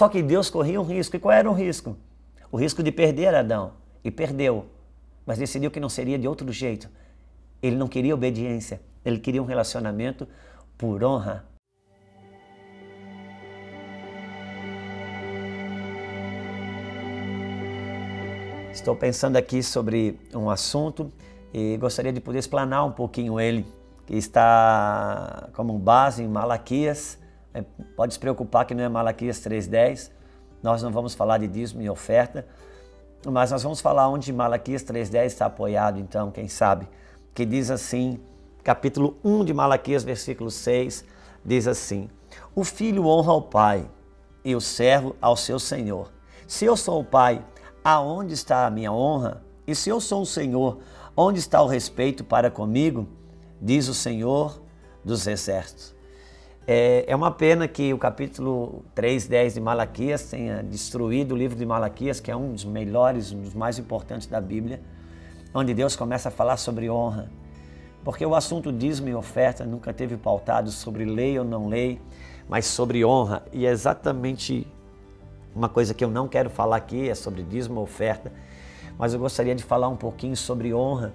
Só que Deus corria um risco. E qual era o risco? O risco de perder Adão. E perdeu. Mas decidiu que não seria de outro jeito. Ele não queria obediência. Ele queria um relacionamento por honra. Estou pensando aqui sobre um assunto e gostaria de poder explanar um pouquinho ele, que está como base em Malaquias. Pode se preocupar que não é Malaquias 3:10, nós não vamos falar de dízimo e oferta, mas nós vamos falar onde Malaquias 3:10 está apoiado, então, quem sabe, que diz assim, capítulo 1 de Malaquias, versículo 6, diz assim: o filho honra o pai e o servo ao seu senhor. Se eu sou o pai, aonde está a minha honra? E se eu sou o Senhor, onde está o respeito para comigo? Diz o Senhor dos exércitos. É uma pena que o capítulo 3:10 de Malaquias tenha destruído o livro de Malaquias, que é um dos melhores, um dos mais importantes da Bíblia, onde Deus começa a falar sobre honra. Porque o assunto dízimo e oferta nunca teve pautado sobre lei ou não lei, mas sobre honra. E é exatamente uma coisa que eu não quero falar aqui, é sobre dízimo ou oferta, mas eu gostaria de falar um pouquinho sobre honra,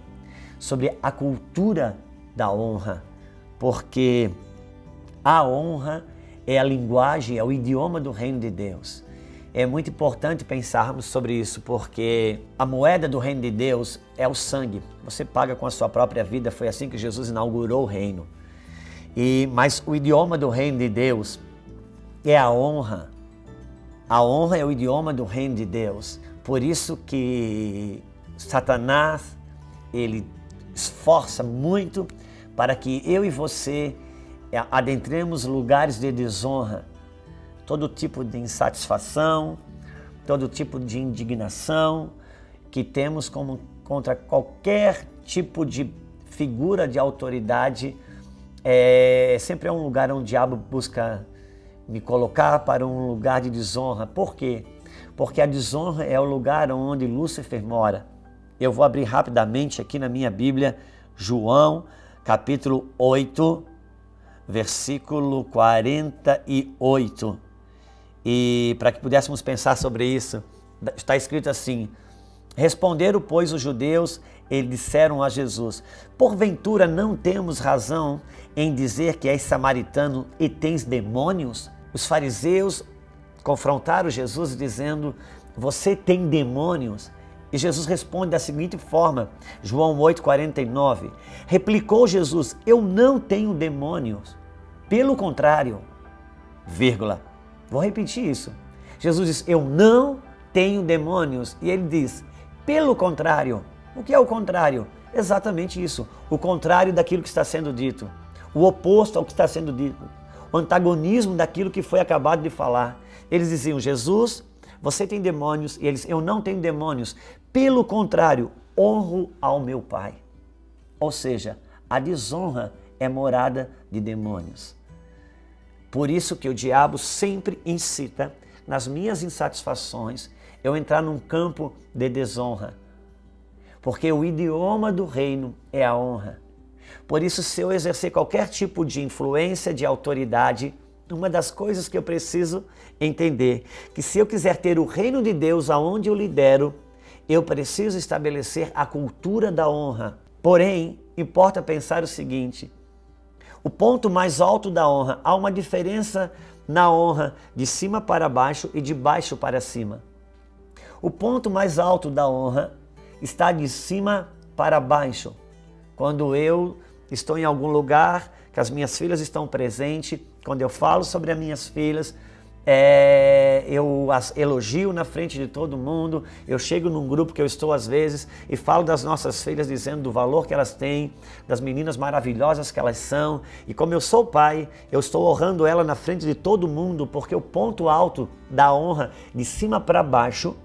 sobre a cultura da honra, porque a honra é a linguagem, é o idioma do reino de Deus. É muito importante pensarmos sobre isso, porque a moeda do reino de Deus é o sangue. Você paga com a sua própria vida, foi assim que Jesus inaugurou o reino. Mas o idioma do reino de Deus é a honra. A honra é o idioma do reino de Deus. Por isso que Satanás, ele esforça muito para que eu e você adentremos lugares de desonra. Todo tipo de insatisfação, todo tipo de indignação que temos contra qualquer tipo de figura de autoridade, sempre é um lugar onde o diabo busca me colocar para um lugar de desonra. Por quê? Porque a desonra é o lugar onde Lúcifer mora. Eu vou abrir rapidamente aqui na minha Bíblia, João, capítulo 8, versículo 48. E para que pudéssemos pensar sobre isso, está escrito assim: responderam, pois, os judeus, eles disseram a Jesus: porventura não temos razão em dizer que és samaritano e tens demônios? Os fariseus confrontaram Jesus dizendo: você tem demônios? E Jesus responde da seguinte forma, João 8,49, replicou Jesus: eu não tenho demônios, pelo contrário, vírgula, vou repetir isso, Jesus diz: eu não tenho demônios, e ele diz: pelo contrário. O que é o contrário? Exatamente isso, o contrário daquilo que está sendo dito, o oposto ao que está sendo dito, o antagonismo daquilo que foi acabado de falar. Eles diziam: Jesus, você tem demônios, e eles: eu não tenho demônios, pelo contrário, honro ao meu Pai. Ou seja, a desonra é morada de demônios. Por isso que o diabo sempre incita, nas minhas insatisfações, eu entrar num campo de desonra. Porque o idioma do reino é a honra. Por isso, se eu exercer qualquer tipo de influência, de autoridade, uma das coisas que eu preciso entender, que se eu quiser ter o reino de Deus aonde eu lidero, eu preciso estabelecer a cultura da honra. Porém, importa pensar o seguinte: o ponto mais alto da honra, há uma diferença na honra de cima para baixo e de baixo para cima. O ponto mais alto da honra está de cima para baixo. Quando eu estou em algum lugar, que as minhas filhas estão presentes, quando eu falo sobre as minhas filhas, eu as elogio na frente de todo mundo, eu chego num grupo que eu estou às vezes e falo das nossas filhas, dizendo do valor que elas têm, das meninas maravilhosas que elas são, e como eu sou pai, eu estou honrando ela na frente de todo mundo, porque o ponto alto da honra, de cima para baixo,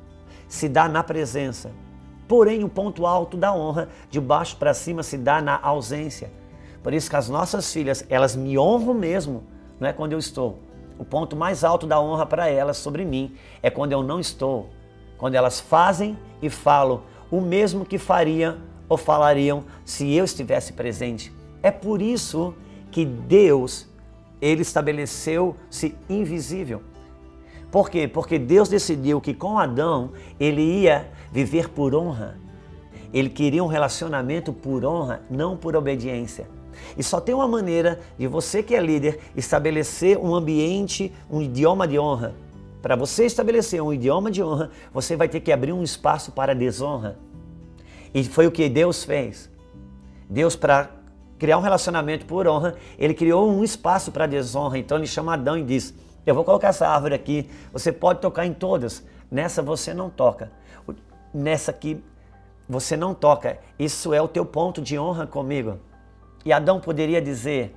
se dá na presença. Porém, o ponto alto da honra, de baixo para cima, se dá na ausência. Por isso que as nossas filhas, elas me honram mesmo, não é quando eu estou. O ponto mais alto da honra para elas sobre mim é quando eu não estou. Quando elas fazem e falam o mesmo que fariam ou falariam se eu estivesse presente. É por isso que Deus, Ele estabeleceu-se invisível. Por quê? Porque Deus decidiu que com Adão ele ia viver por honra. Ele queria um relacionamento por honra, não por obediência. E só tem uma maneira de você que é líder estabelecer um ambiente, um idioma de honra. Para você estabelecer um idioma de honra, você vai ter que abrir um espaço para a desonra. E foi o que Deus fez. Deus, para criar um relacionamento por honra, ele criou um espaço para a desonra. Então ele chama Adão e diz: eu vou colocar essa árvore aqui, você pode tocar em todas, nessa você não toca. Nessa aqui você não toca, isso é o teu ponto de honra comigo. E Adão poderia dizer: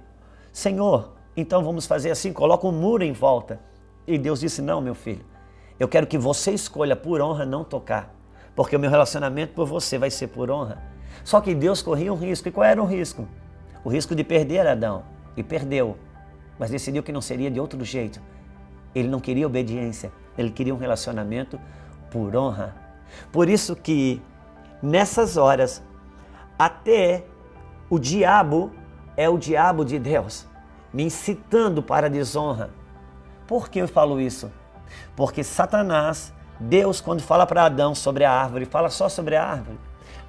Senhor, então vamos fazer assim, coloca um muro em volta. E Deus disse: não, meu filho, eu quero que você escolha por honra não tocar, porque o meu relacionamento por você vai ser por honra. Só que Deus corria um risco. E qual era o risco? O risco de perder Adão. E perdeu, mas decidiu que não seria de outro jeito. Ele não queria obediência, ele queria um relacionamento por honra. Por isso que nessas horas, até o diabo é o diabo de Deus, me incitando para a desonra. Por que eu falo isso? Porque Satanás, Deus, quando fala para Adão sobre a árvore, fala só sobre a árvore,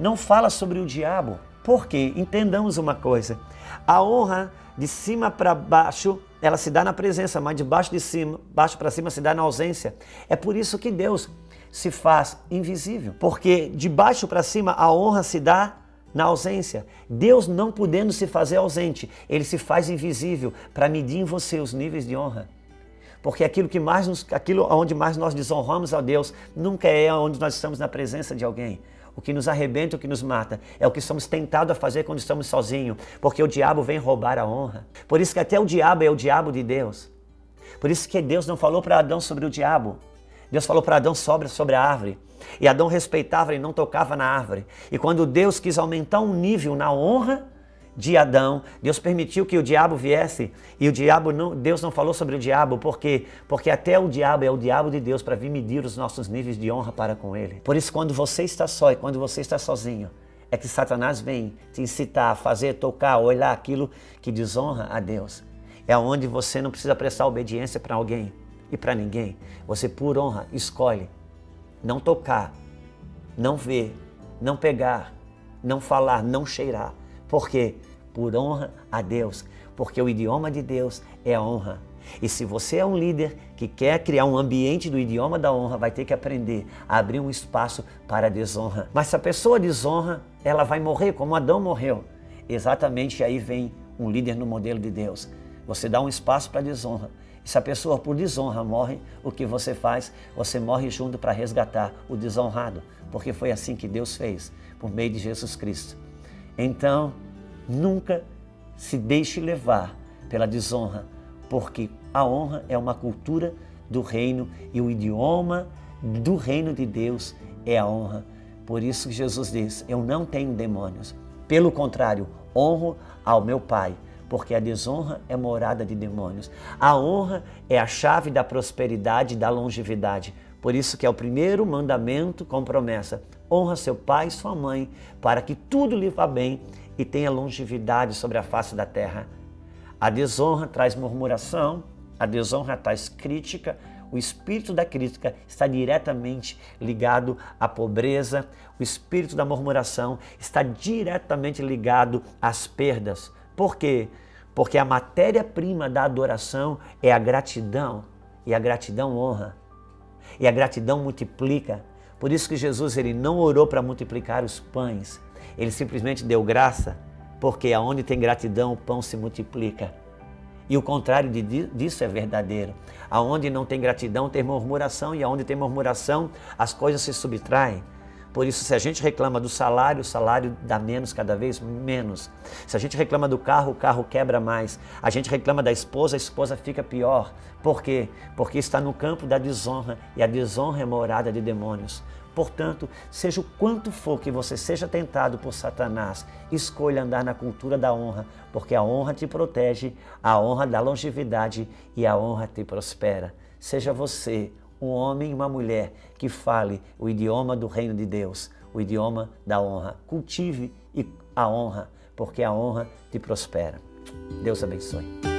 não fala sobre o diabo. Por quê? Entendamos uma coisa, a honra de cima para baixo, ela se dá na presença, mas de baixo para cima se dá na ausência. É por isso que Deus se faz invisível, porque de baixo para cima a honra se dá na ausência. Deus, não podendo se fazer ausente, ele se faz invisível para medir em você os níveis de honra. Porque aquilo onde mais nós desonramos a Deus nunca é onde nós estamos na presença de alguém. O que nos arrebenta, o que nos mata, é o que somos tentados a fazer quando estamos sozinhos, porque o diabo vem roubar a honra. Por isso que até o diabo é o diabo de Deus. Por isso que Deus não falou para Adão sobre o diabo. Deus falou para Adão sobre a árvore. E Adão respeitava e não tocava na árvore. E quando Deus quis aumentar um nível na honra de Adão, Deus permitiu que o diabo viesse. E Deus não falou sobre o diabo. Por quê? Porque até o diabo é o diabo de Deus para vir medir os nossos níveis de honra para com ele. Por isso, quando você está só e quando você está sozinho, é que Satanás vem te incitar a fazer, tocar, olhar aquilo que desonra a Deus. É onde você não precisa prestar obediência para alguém e para ninguém. Você, por honra, escolhe não tocar, não ver, não pegar, não falar, não cheirar. Por quê? Por honra a Deus. Porque o idioma de Deus é a honra. E se você é um líder que quer criar um ambiente do idioma da honra, vai ter que aprender a abrir um espaço para a desonra. Mas se a pessoa desonra, ela vai morrer como Adão morreu. Exatamente aí vem um líder no modelo de Deus. Você dá um espaço para a desonra. E se a pessoa por desonra morre, o que você faz? Você morre junto para resgatar o desonrado. Porque foi assim que Deus fez, por meio de Jesus Cristo. Então, nunca se deixe levar pela desonra, porque a honra é uma cultura do reino e o idioma do reino de Deus é a honra. Por isso que Jesus diz: eu não tenho demônios. Pelo contrário, honro ao meu Pai, porque a desonra é morada de demônios. A honra é a chave da prosperidade e da longevidade. Por isso que é o primeiro mandamento com promessa: honra seu pai e sua mãe, para que tudo lhe vá bem e tenha longevidade sobre a face da terra. A desonra traz murmuração, a desonra traz crítica. O espírito da crítica está diretamente ligado à pobreza. O espírito da murmuração está diretamente ligado às perdas. Por quê? Porque a matéria-prima da adoração é a gratidão. E a gratidão honra. E a gratidão multiplica. Por isso que Jesus ele não orou para multiplicar os pães. Ele simplesmente deu graça. Porque aonde tem gratidão, o pão se multiplica. E o contrário disso é verdadeiro. Aonde não tem gratidão, tem murmuração. E aonde tem murmuração, as coisas se subtraem. Por isso, se a gente reclama do salário, o salário dá menos, cada vez menos. Se a gente reclama do carro, o carro quebra mais. A gente reclama da esposa, a esposa fica pior. Por quê? Porque está no campo da desonra, e a desonra é morada de demônios. Portanto, seja o quanto for que você seja tentado por Satanás, escolha andar na cultura da honra, porque a honra te protege, a honra dá longevidade e a honra te prospera. Seja você um homem e uma mulher que fale o idioma do reino de Deus, o idioma da honra. Cultive a honra, porque a honra te prospera. Deus abençoe.